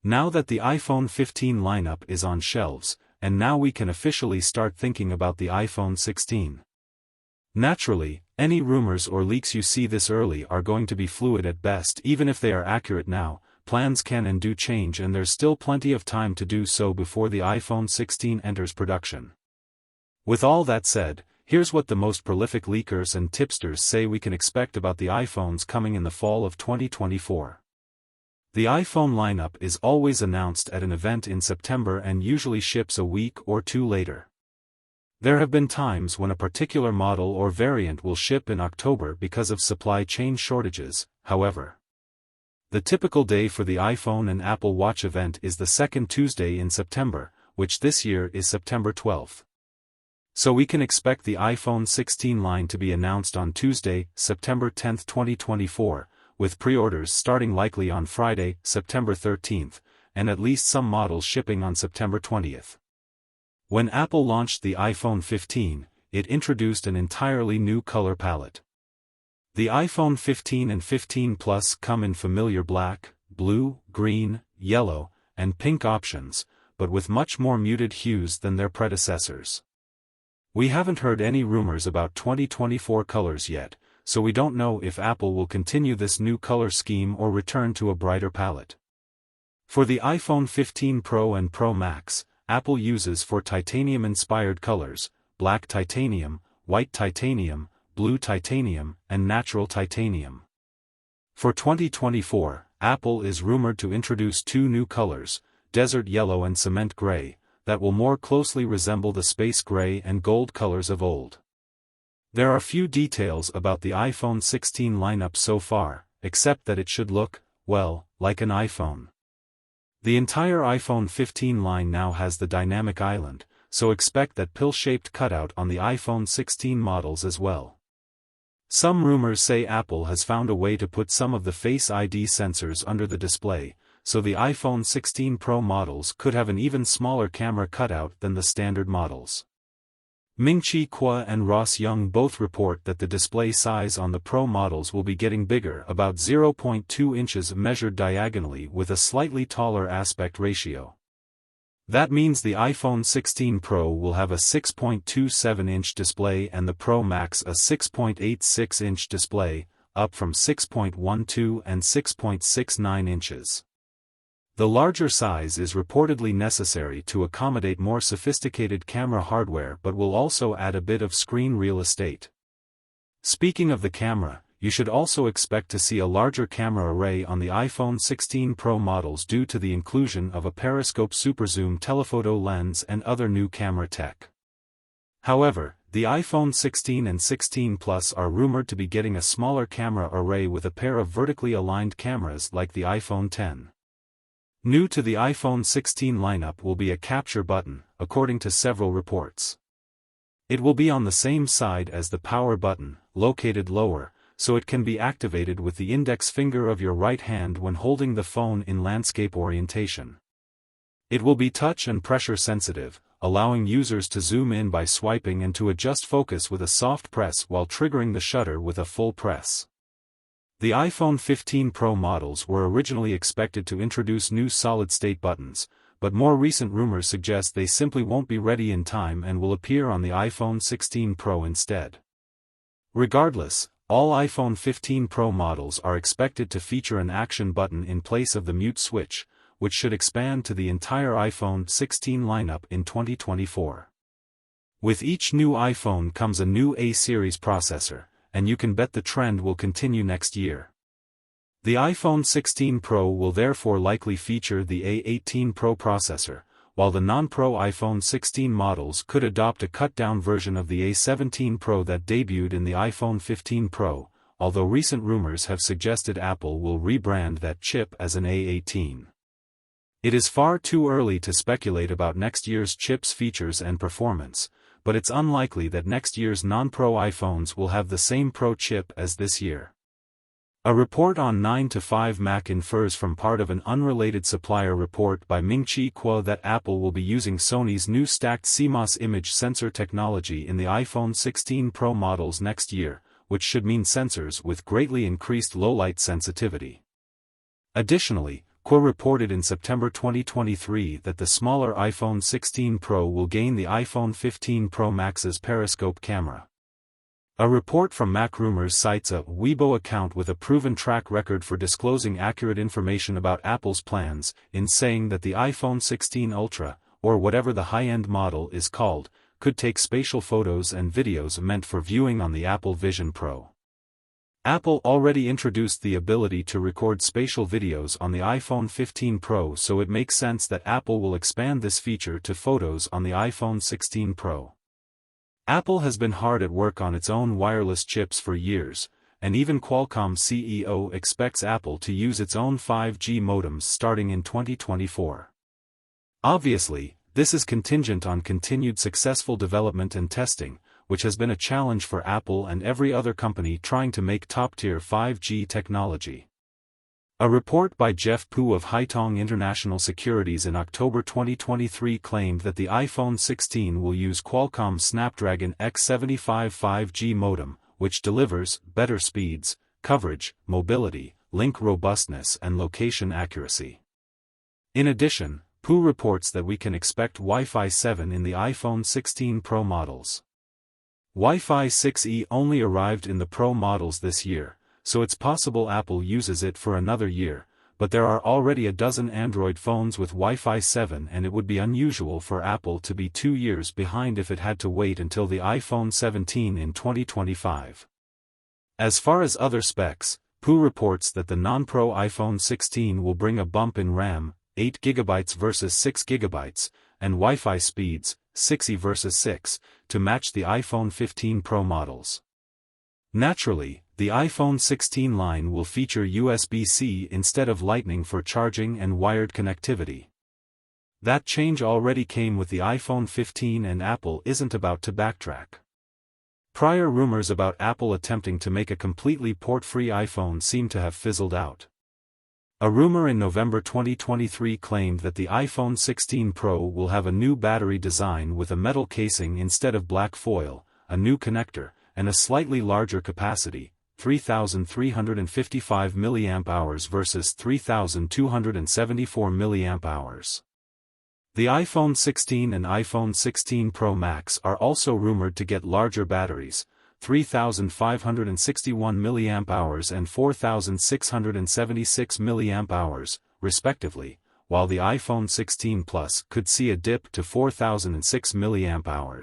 Now that the iPhone 15 lineup is on shelves, and now we can officially start thinking about the iPhone 16. Naturally, any rumors or leaks you see this early are going to be fluid at best. Even if they are accurate now, plans can and do change, and there's still plenty of time to do so before the iPhone 16 enters production. With all that said, here's what the most prolific leakers and tipsters say we can expect about the iPhones coming in the fall of 2024. The iPhone lineup is always announced at an event in September and usually ships a week or two later. There have been times when a particular model or variant will ship in October because of supply chain shortages, however. The typical day for the iPhone and Apple Watch event is the second Tuesday in September, which this year is September 12th. So we can expect the iPhone 16 line to be announced on Tuesday, September 10, 2024, with pre-orders starting likely on Friday, September 13th, and at least some models shipping on September 20th. When Apple launched the iPhone 15, it introduced an entirely new color palette. The iPhone 15 and 15 Plus come in familiar black, blue, green, yellow, and pink options, but with much more muted hues than their predecessors. We haven't heard any rumors about 2024 colors yet, so we don't know if Apple will continue this new color scheme or return to a brighter palette. For the iPhone 15 Pro and Pro Max, Apple uses four titanium-inspired colors: black titanium, white titanium, blue titanium, and natural titanium. For 2024, Apple is rumored to introduce two new colors, desert yellow and cement gray, that will more closely resemble the space gray and gold colors of old. There are few details about the iPhone 16 lineup so far, except that it should look, well, like an iPhone. The entire iPhone 15 line now has the dynamic island, so expect that pill-shaped cutout on the iPhone 16 models as well. Some rumors say Apple has found a way to put some of the Face ID sensors under the display, so the iPhone 16 Pro models could have an even smaller camera cutout than the standard models. Ming-Chi Kuo and Ross Young both report that the display size on the Pro models will be getting bigger, about 0.2 inches measured diagonally with a slightly taller aspect ratio. That means the iPhone 16 Pro will have a 6.27-inch display and the Pro Max a 6.86-inch display, up from 6.12 and 6.69 inches. The larger size is reportedly necessary to accommodate more sophisticated camera hardware but will also add a bit of screen real estate. Speaking of the camera, you should also expect to see a larger camera array on the iPhone 16 Pro models due to the inclusion of a periscope superzoom telephoto lens and other new camera tech. However, the iPhone 16 and 16 Plus are rumored to be getting a smaller camera array with a pair of vertically aligned cameras like the iPhone 10. New to the iPhone 16 lineup will be a capture button, according to several reports. It will be on the same side as the power button, located lower, so it can be activated with the index finger of your right hand when holding the phone in landscape orientation. It will be touch and pressure sensitive, allowing users to zoom in by swiping and to adjust focus with a soft press while triggering the shutter with a full press. The iPhone 15 Pro models were originally expected to introduce new solid-state buttons, but more recent rumors suggest they simply won't be ready in time and will appear on the iPhone 16 Pro instead. Regardless, all iPhone 15 Pro models are expected to feature an action button in place of the mute switch, which should expand to the entire iPhone 16 lineup in 2024. With each new iPhone comes a new A-series processor, and you can bet the trend will continue next year. The iPhone 16 Pro will therefore likely feature the A18 Pro processor, while the non-Pro iPhone 16 models could adopt a cut-down version of the A17 Pro that debuted in the iPhone 15 Pro, although recent rumors have suggested Apple will rebrand that chip as an A18. It is far too early to speculate about next year's chip's features and performance, but it's unlikely that next year's non-Pro iPhones will have the same Pro chip as this year. A report on 9to5Mac infers from part of an unrelated supplier report by Ming-Chi Kuo that Apple will be using Sony's new stacked CMOS image sensor technology in the iPhone 16 Pro models next year, which should mean sensors with greatly increased low-light sensitivity. Additionally, Quora reported in September 2023 that the smaller iPhone 16 Pro will gain the iPhone 15 Pro Max's periscope camera. A report from Mac Rumors cites a Weibo account with a proven track record for disclosing accurate information about Apple's plans, in saying that the iPhone 16 Ultra, or whatever the high-end model is called, could take spatial photos and videos meant for viewing on the Apple Vision Pro. Apple already introduced the ability to record spatial videos on the iPhone 15 Pro, so it makes sense that Apple will expand this feature to photos on the iPhone 16 Pro. Apple has been hard at work on its own wireless chips for years, and even Qualcomm CEO expects Apple to use its own 5G modems starting in 2024. Obviously, this is contingent on continued successful development and testing, which has been a challenge for Apple and every other company trying to make top-tier 5G technology. A report by Jeff Pu of Haitong International Securities in October 2023 claimed that the iPhone 16 will use Qualcomm's Snapdragon X75 5G modem, which delivers better speeds, coverage, mobility, link robustness and location accuracy. In addition, Pu reports that we can expect Wi-Fi 7 in the iPhone 16 Pro models. Wi-Fi 6E only arrived in the Pro models this year, so it's possible Apple uses it for another year, but there are already a dozen Android phones with Wi-Fi 7 and it would be unusual for Apple to be 2 years behind if it had to wait until the iPhone 17 in 2025. As far as other specs, Pu reports that the non-Pro iPhone 16 will bring a bump in RAM, 8GB versus 6GB, and Wi-Fi speeds, 6E versus 6, to match the iPhone 15 Pro models. Naturally, the iPhone 16 line will feature USB-C instead of Lightning for charging and wired connectivity. That change already came with the iPhone 15 and Apple isn't about to backtrack. Prior rumors about Apple attempting to make a completely port-free iPhone seem to have fizzled out. A rumor in November 2023 claimed that the iPhone 16 Pro will have a new battery design with a metal casing instead of black foil, a new connector, and a slightly larger capacity, 3,355 mAh versus 3,274 mAh. The iPhone 16 and iPhone 16 Pro Max are also rumored to get larger batteries, 3,561 mAh and 4,676 mAh, respectively, while the iPhone 16 Plus could see a dip to 4,006 mAh.